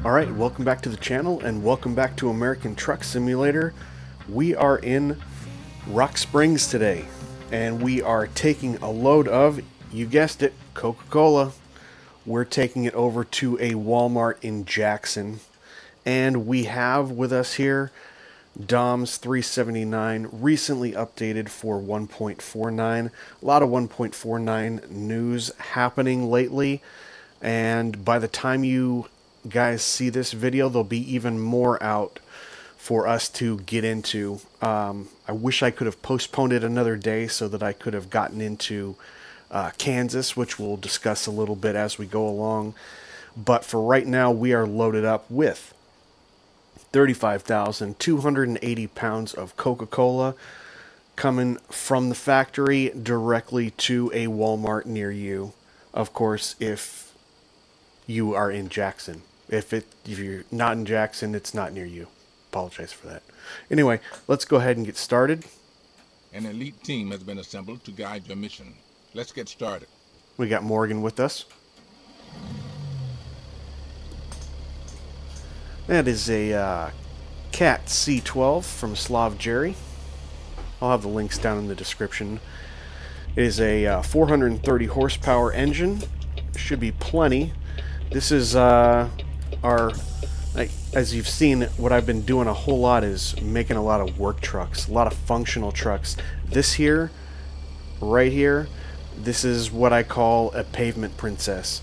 Alright, welcome back to the channel and welcome back to American Truck Simulator. We are in Rock Springs today and we are taking a load of, you guessed it, Coca Cola. We're taking it over to a Walmart in Jackson, and we have with us here Dom's 379, recently updated for 1.49. A lot of 1.49 news happening lately, and by the time you guys see this video, there'll be even more out for us to get into. I wish I could have postponed it another day so that I could have gotten into Kansas, which we'll discuss a little bit as we go along. But for right now, we are loaded up with 35,280 pounds of Coca Cola coming from the factory directly to a Walmart near you. Of course, if you are in Jackson. If you're not in Jackson, it's not near you. Apologize for that. Anyway, let's go ahead and get started. An elite team has been assembled to guide your mission. Let's get started. We got Morgan with us. That is a Cat C12 from Slav Jerry. I'll have the links down in the description. It is a 430 horsepower engine. Should be plenty. This is as you've seen, what I've been doing a whole lot is making a lot of work trucks, a lot of functional trucks. This here, right here, this is what I call a pavement princess.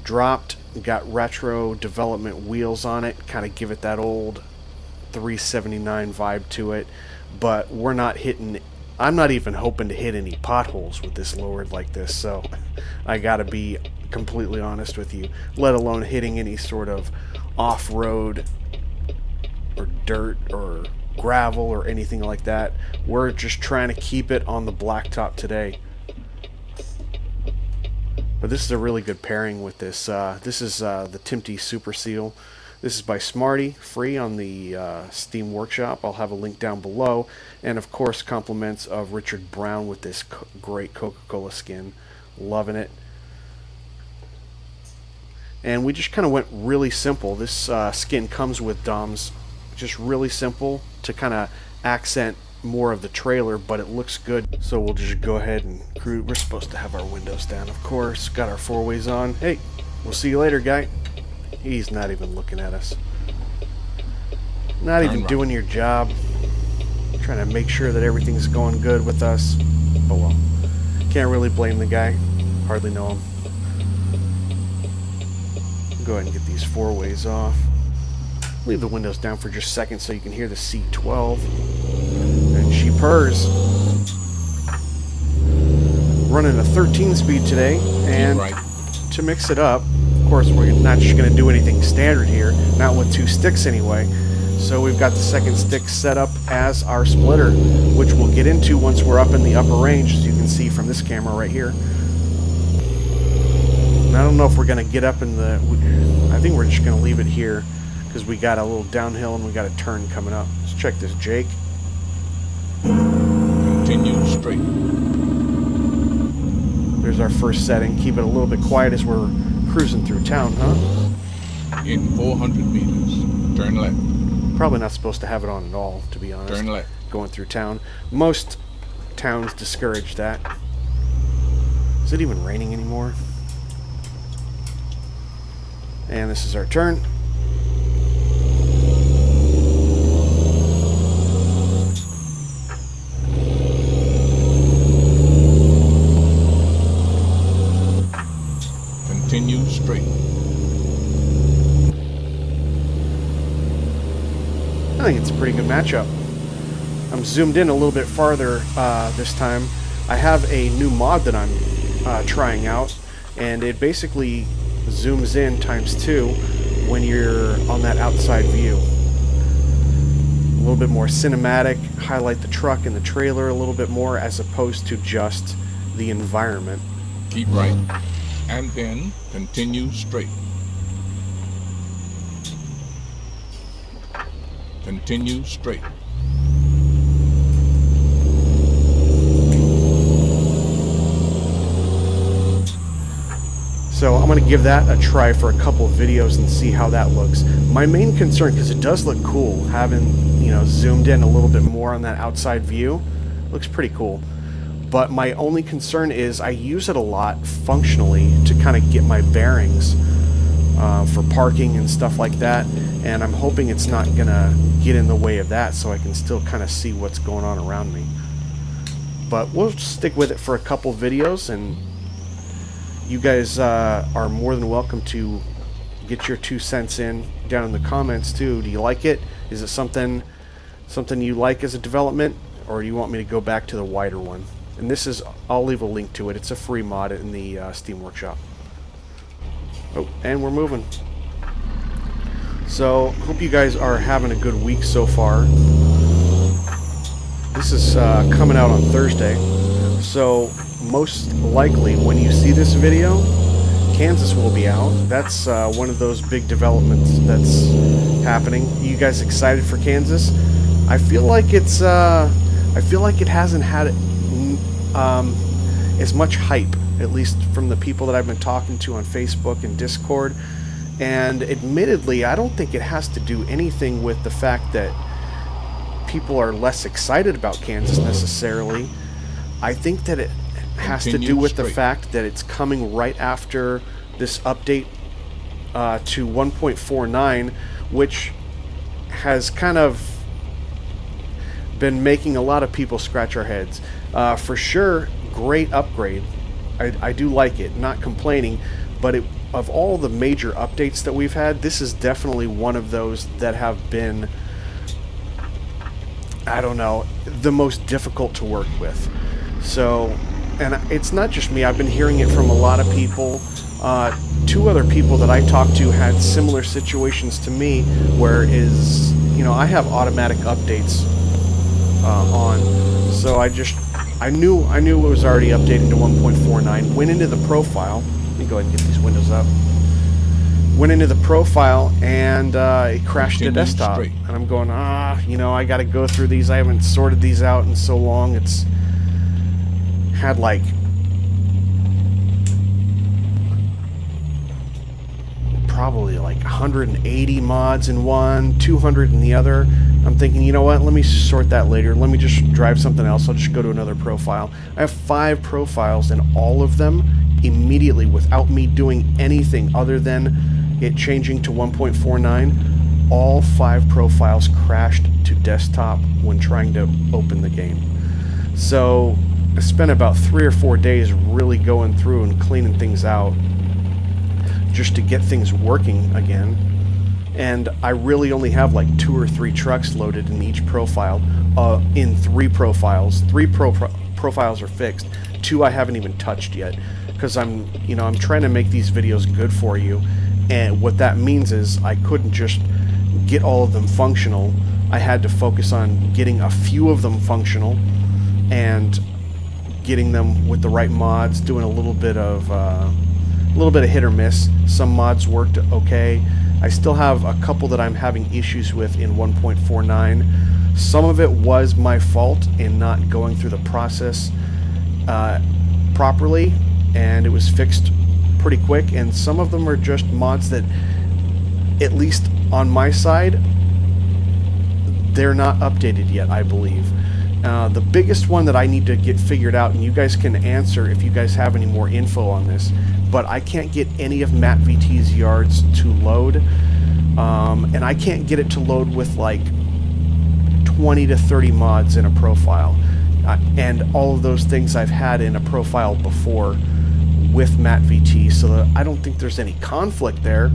Dropped, got retro development wheels on it, kind of give it that old 379 vibe to it, but we're not hitting, I'm not even hoping to hit any potholes with this lowered like this, so I gotta be completely honest with you, let alone hitting any sort of off-road or dirt or gravel or anything like that. We're just trying to keep it on the blacktop today. But this is a really good pairing with this. This is the Timpte Super Seal. This is by Smarty, free on the Steam Workshop. I'll have a link down below. And of course, compliments of Richard Brown with this great Coca-Cola skin. Loving it. And we just kind of went really simple. This skin comes with Dom's, just really simple to kind of accent more of the trailer, but it looks good. So we'll just go ahead and cruise. We're supposed to have our windows down, of course. Got our four-ways on. Hey, we'll see you later, guy. He's not even looking at us. Not even doing your job. Trying to make sure that everything's going good with us. Oh well. Can't really blame the guy. Hardly know him. Go ahead and get these four-ways off. Leave the windows down for just a second so you can hear the C12. And she purrs. Running a 13-speed today, and to mix it up, of course, we're not just going to do anything standard here, not with two sticks anyway. So we've got the second stick set up as our splitter, which we'll get into once we're up in the upper range, as you can see from this camera right here. And I don't know if we're going to get up in the... I think we're just going to leave it here because we got a little downhill and we got a turn coming up. Let's check this, Jake. Continue straight. There's our first setting. Keep it a little bit quiet as we're cruising through town, huh? In 400 meters, turn left. Probably not supposed to have it on at all, to be honest. Turn left. Going through town. Most towns discourage that. Is it even raining anymore? And this is our turn. Continue straight. I think it's a pretty good matchup. I'm zoomed in a little bit farther this time. I have a new mod that I'm trying out, and it basically zooms in ×2 when you're on that outside view. A little bit more cinematic, highlight the truck and the trailer a little bit more as opposed to just the environment. Keep right, and then continue straight. Continue straight. So I'm going to give that a try for a couple of videos and see how that looks. My main concern, because it does look cool, having, you know, zoomed in a little bit more on that outside view, looks pretty cool. But my only concern is I use it a lot functionally to kind of get my bearings for parking and stuff like that. And I'm hoping it's not going to get in the way of that, so I can still kind of see what's going on around me. But we'll stick with it for a couple videos, and you guys are more than welcome to get your 2 cents in down in the comments too. Do you like it? Is it something you like as a development, or do you want me to go back to the wider one? And this is, I'll leave a link to it. It's a free mod in the Steam Workshop. Oh, and we're moving. So, hope you guys are having a good week so far. This is coming out on Thursday, so most likely when you see this video, Kansas will be out. That's one of those big developments that's happening. You guys excited for Kansas? I feel like it's I feel like it hasn't had as much hype, at least from the people that I've been talking to on Facebook and Discord. And admittedly, I don't think it has to do anything with the fact that people are less excited about Kansas necessarily. I think that it has to do with the fact that it's coming right after this update to 1.49, which has kind of been making a lot of people scratch our heads. For sure, great upgrade. I do like it, not complaining, but of all the major updates that we've had, this is definitely one of those that have been, I don't know, the most difficult to work with. So, and it's not just me, I've been hearing it from a lot of people. 2 other people that I talked to had similar situations to me, where you know, I have automatic updates on, so I knew it was already updating to 1.49, went into the profile. Let me go ahead and get these windows up. Went into the profile, and it crashed the desktop. And I'm going, you know, I got to go through these. I haven't sorted these out in so long. It's had like probably like 180 mods in one, 200 in the other. I'm thinking, you know what, let me sort that later. Let me just drive something else. I'll just go to another profile. I have 5 profiles, and all of them immediately, without me doing anything other than it changing to 1.49, all 5 profiles crashed to desktop when trying to open the game. So I spent about 3 or 4 days really going through and cleaning things out just to get things working again. And I really only have like 2 or 3 trucks loaded in each profile, in 3 profiles. 3 profiles are fixed. 2 I haven't even touched yet, because I'm trying to make these videos good for you. And what that means is I couldn't just get all of them functional. I had to focus on getting a few of them functional and getting them with the right mods, doing a little bit of hit or miss. Some mods worked okay. I still have a couple that I'm having issues with in 1.49. Some of it was my fault in not going through the process properly, and it was fixed pretty quick. And some of them are just mods that, at least on my side, they're not updated yet, I believe. The biggest one that I need to get figured out, and you guys can answer if you guys have any more info on this, but I can't get any of Matt VT's yards to load, and I can't get it to load with like 20 to 30 mods in a profile, and all of those things I've had in a profile before with Matt VT, so I don't think there's any conflict there.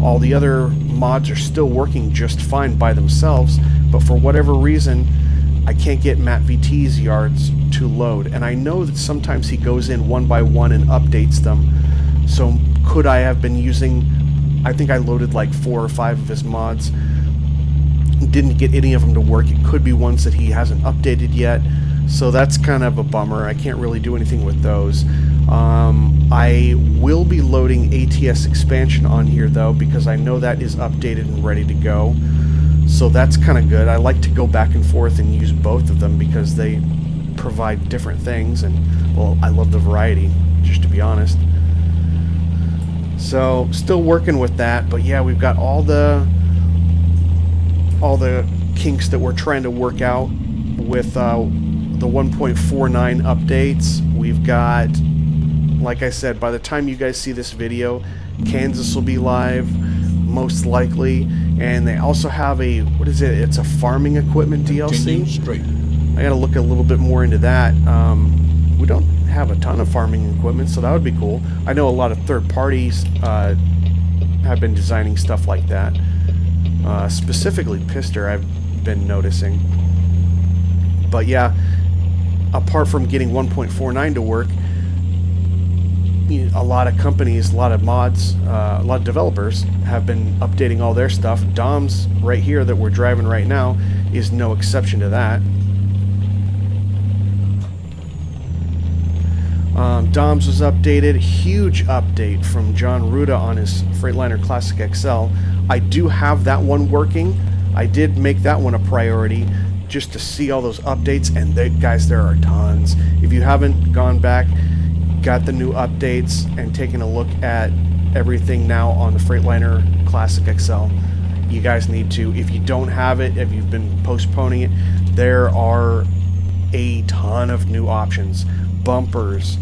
All the other mods are still working just fine by themselves, but for whatever reason I can't get Matt VT's yards to load. And I know that sometimes he goes in one by one and updates them. So could I have been using, I think I loaded like 4 or 5 of his mods, didn't get any of them to work. It could be ones that he hasn't updated yet. So that's kind of a bummer. I can't really do anything with those. I will be loading ATS expansion on here though, because I know that is updated and ready to go. So that's kind of good. I like to go back and forth and use both of them because they provide different things, and well, I love the variety, just to be honest. So still working with that, but yeah, we've got all the kinks that we're trying to work out with the 1.49 updates. We've got, like I said, by the time you guys see this video, Kansas will be live, most likely, and they also have a, what is it? It's a farming equipment DLC. Straight. I gotta look a little bit more into that. We don't have a ton of farming equipment, so that would be cool. I know a lot of third parties have been designing stuff like that. Specifically Pister, I've been noticing. But yeah, apart from getting 1.49 to work, a lot of companies, a lot of mods, a lot of developers have been updating all their stuff. Dom's right here that we're driving right now is no exception to that. Dom's was updated. Huge update from John Ruda on his Freightliner Classic XL. I do have that one working. I did make that one a priority just to see all those updates, and guys, there are tons. If you haven't gone back, got the new updates, and taken a look at everything now on the Freightliner Classic XL, you guys need to. If you don't have it, if you've been postponing it, there are a ton of new options. Bumpers,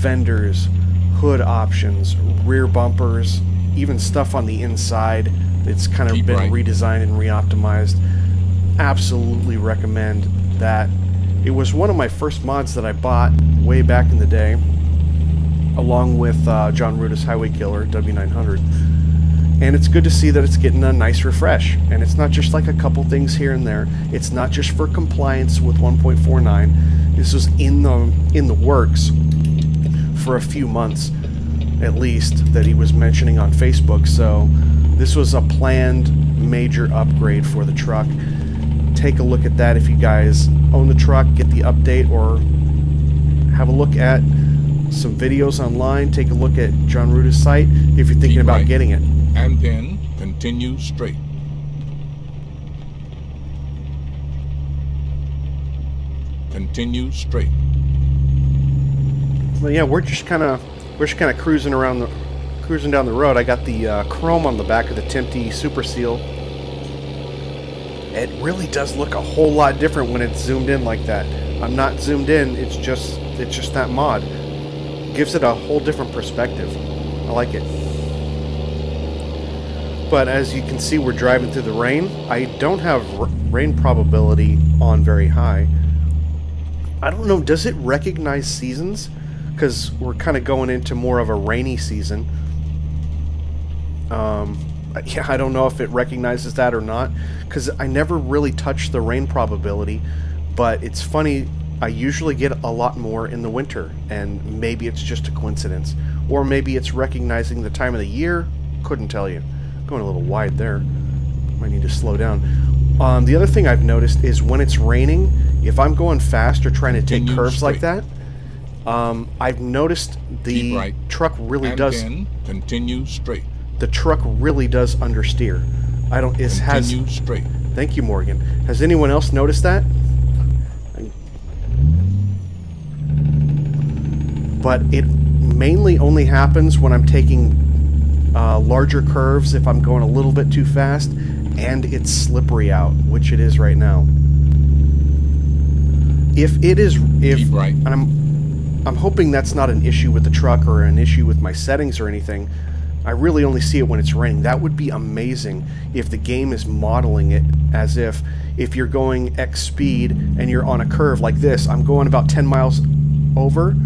fenders, hood options, rear bumpers, even stuff on the inside. It's kind of been redesigned and re-optimized. Absolutely recommend that. It was one of my first mods that I bought way back in the day, along with John Ruda's Highway Killer W900. And it's good to see that it's getting a nice refresh. And it's not just like a couple things here and there. It's not just for compliance with 1.49. This was in the works for a few months, at least, that he was mentioning on Facebook. So this was a planned major upgrade for the truck. Take a look at that if you guys own the truck, get the update, or have a look at some videos online. Take a look at John Ruda's site if you're thinking about getting it. And then continue straight. Continue straight. Well, yeah, we're just kind of cruising down the road. I got the chrome on the back of the Timpte Super Seal. It really does look a whole lot different when it's zoomed in like that. I'm not zoomed in. It's just that mod. Gives it a whole different perspective. I like it. But as you can see, we're driving through the rain. I don't have rain probability on very high. I don't know, does it recognize seasons? Because we're kind of going into more of a rainy season. Yeah, I don't know if it recognizes that or not, because I never really touched the rain probability. But it's funny, I usually get a lot more in the winter, and maybe it's just a coincidence. Or maybe it's recognizing the time of the year. Couldn't tell you. Going a little wide there. Might need to slow down. The other thing I've noticed is when it's raining, if I'm going fast or trying to take curves like that, I've noticed the truck really does. Continue straight. The truck really does understeer. I don't. It has. Continue straight. Thank you, Morgan. Has anyone else noticed that? But it mainly only happens when I'm taking larger curves, if I'm going a little bit too fast, and it's slippery out, which it is right now. And I'm hoping that's not an issue with the truck or an issue with my settings or anything. I really only see it when it's raining. That would be amazing if the game is modeling it as if you're going X speed and you're on a curve like this. I'm going about 10 miles over.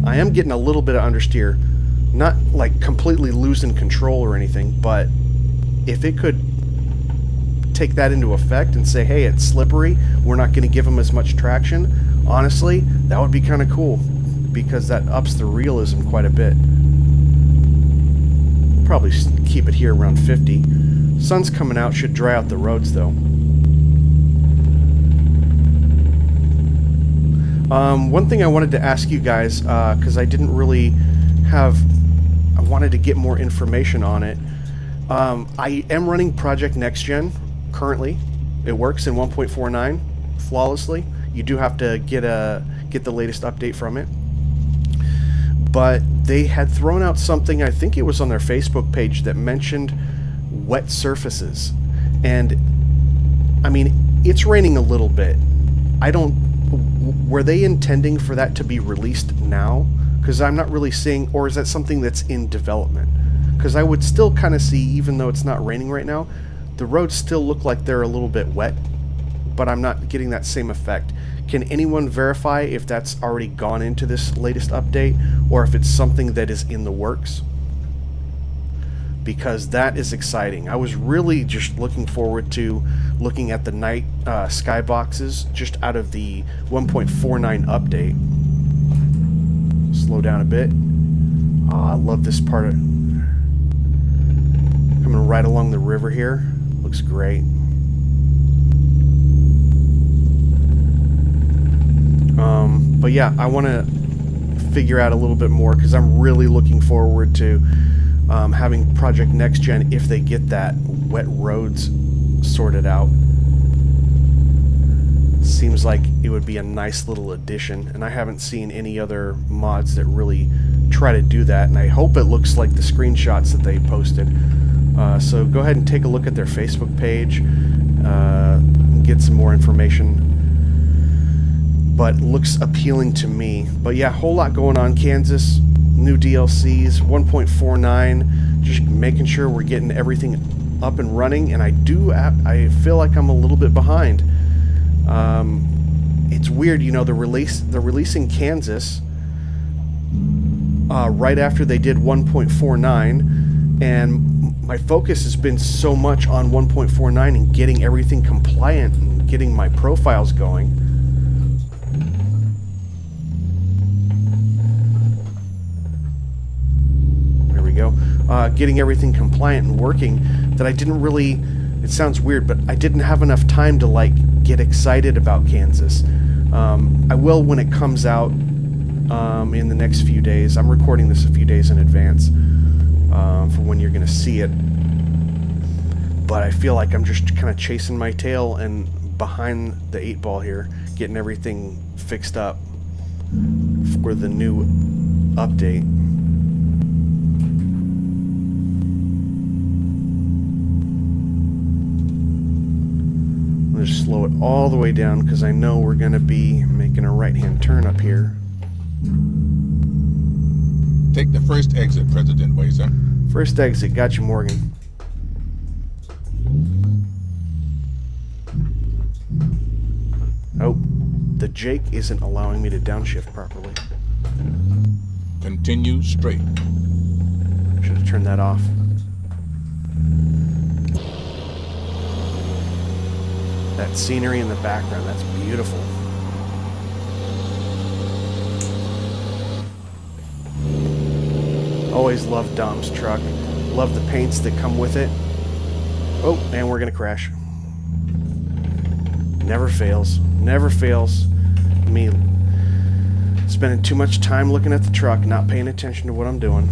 I am getting a little bit of understeer. Not like completely losing control or anything, but if it could take that into effect and say, hey, it's slippery, we're not going to give them as much traction, honestly, that would be kind of cool, because that ups the realism quite a bit. Probably keep it here around 50. Sun's coming out, should dry out the roads though. One thing I wanted to ask you guys, because I didn't really have, I wanted to get more information on it. I am running Project Next Gen currently. It works in 1.49 flawlessly. You do have to get the latest update from it. but they had thrown out something, I think it was on their Facebook page, that mentioned wet surfaces. And I mean, it's raining a little bit. Were they intending for that to be released now? Because I'm not really seeing, or is that something that's in development? Because I would still kind of see, even though it's not raining right now, the roads still look like they're a little bit wet, but I'm not getting that same effect. Can anyone verify if that's already gone into this latest update, or if it's something that is in the works? Because that is exciting. I was really just looking forward to looking at the night skyboxes just out of the 1.49 update. Slow down a bit. Oh, I love this part of coming right along the river here. Looks great. But yeah, I want to figure out a little bit more because I'm really looking forward to having Project Next Gen if they get that wet roads sorted out. Seems like it would be a nice little addition, and I haven't seen any other mods that really try to do that, and I hope it looks like the screenshots that they posted. So go ahead and take a look at their Facebook page and get some more information. But looks appealing to me. But yeah, whole lot going on. Kansas, new DLCs, 1.49, just making sure we're getting everything up and running. And I feel like I'm a little bit behind. It's weird, you know, they're releasing Kansas right after they did 1.49, and my focus has been so much on 1.49 and getting everything compliant and getting my profiles going. There we go. Getting everything compliant and working, that I didn't really, it sounds weird, but I didn't have enough time to like get excited about Kansas. I will when it comes out in the next few days. I'm recording this a few days in advance for when you're going to see it. But I feel like I'm just kind of chasing my tail and behind the 8 ball here, getting everything fixed up for the new update. Just slow it all the way down because I know we're going to be making a right-hand turn up here. Take the first exit, President Wazer. First exit. Got you, Morgan. Oh, the Jake isn't allowing me to downshift properly. Continue straight. Should have turned that off. That scenery in the background, that's beautiful. Always loved Dom's truck. Love the paints that come with it. Oh, and we're gonna crash. Never fails. Never fails. Me spending too much time looking at the truck, not paying attention to what I'm doing.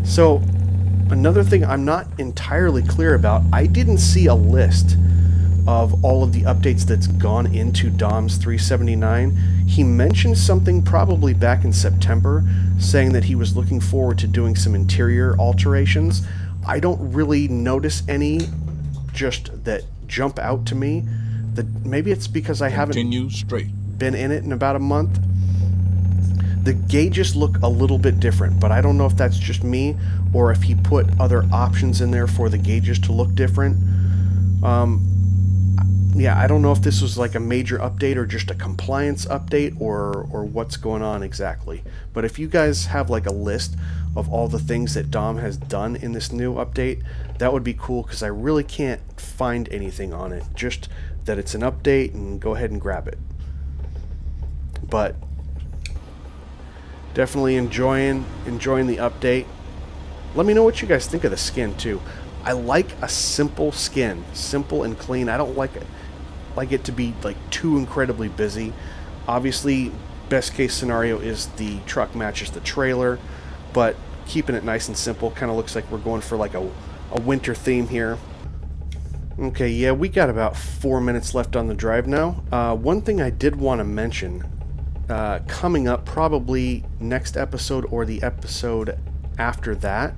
So, another thing I'm not entirely clear about, I didn't see a list of all of the updates that's gone into Dom's 379. He mentioned something probably back in September, saying that he was looking forward to doing some interior alterations. I don't really notice any just that jump out to me. Maybe it's because I haven't been in it in about a month. The gauges look a little bit different, but I don't know if that's just me or if he put other options in there for the gauges to look different. Yeah, I don't know if this was like a major update or just a compliance update or what's going on exactly. But if you guys have like a list of all the things that Dom has done in this new update, that would be cool because I really can't find anything on it. Just that it's an update and go ahead and grab it. But definitely enjoying the update. Let me know what you guys think of the skin too. I like a simple skin, simple and clean. I don't like it to be like too incredibly busy. Obviously, best case scenario is the truck matches the trailer, but keeping it nice and simple kind of looks like we're going for like a winter theme here. Okay, yeah, we got about 4 minutes left on the drive now. One thing I did want to mention, coming up probably next episode or the episode after that,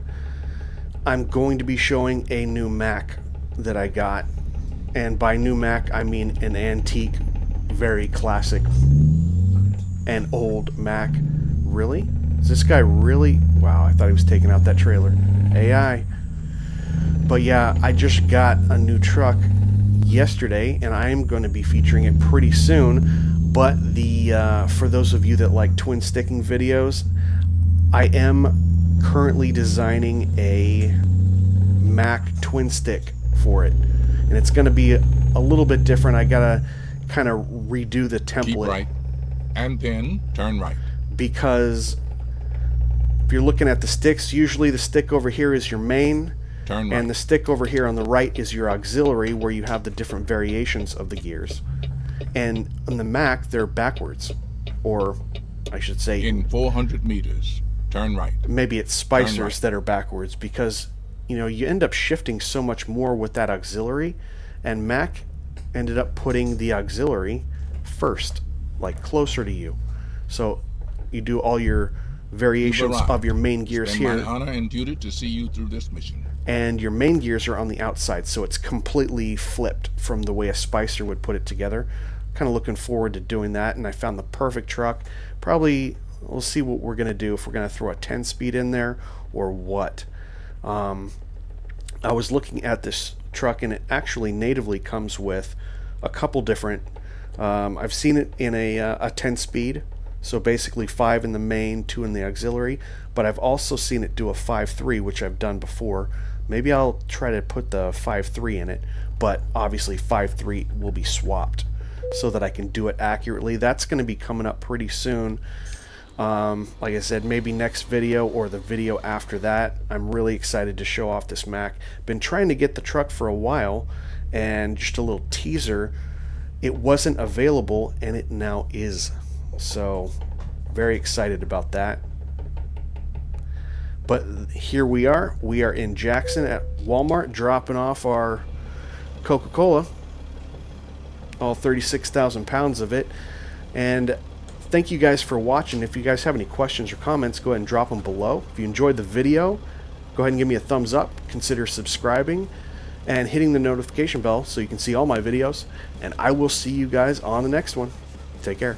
I'm going to be showing a new Mac that I got. And by new Mac, I mean an antique, very classic and old Mac. Really? Is this guy really? Wow, I thought he was taking out that trailer. AI. But yeah, I just got a new truck yesterday, and I am going to be featuring it pretty soon. But the for those of you that like twin sticking videos, I am currently designing a Mac twin stick for it, and it's going to be a little bit different. I gotta kind of redo the template. Keep right, and then turn right. Because if you're looking at the sticks, usually the stick over here is your main. Turn right. And the stick over here on the right is your auxiliary, where you have the different variations of the gears. And on the Mac, they're backwards. Or, I should say... In 400 meters, turn right. Maybe it's spicers that are backwards, because, you know, you end up shifting so much more with that auxiliary. And Mac ended up putting the auxiliary first, like closer to you. So, you do all your variations of your main gears here. It's been my honor and duty to see you through this mission. And your main gears are on the outside, so it's completely flipped from the way a spicer would put it together. Kind of looking forward to doing that, and I found the perfect truck. Probably, we'll see what we're going to do, if we're going to throw a 10-speed in there or what. I was looking at this truck, and it actually natively comes with a couple different... I've seen it in a 10-speed, so basically 5 in the main, 2 in the auxiliary, but I've also seen it do a 5.3, which I've done before. Maybe I'll try to put the 5.3 in it, but obviously 5.3 will be swapped so that I can do it accurately. That's going to be coming up pretty soon. Like I said, maybe next video or the video after that. I'm really excited to show off this Mac. Been trying to get the truck for a while, and just a little teaser, it wasn't available, and it now is. So, very excited about that. But here we are in Jackson at Walmart, dropping off our Coca Cola, all 36,000 pounds of it. And thank you guys for watching. If you guys have any questions or comments, go ahead and drop them below. If you enjoyed the video, go ahead and give me a thumbs up. Consider subscribing and hitting the notification bell so you can see all my videos. And I will see you guys on the next one. Take care.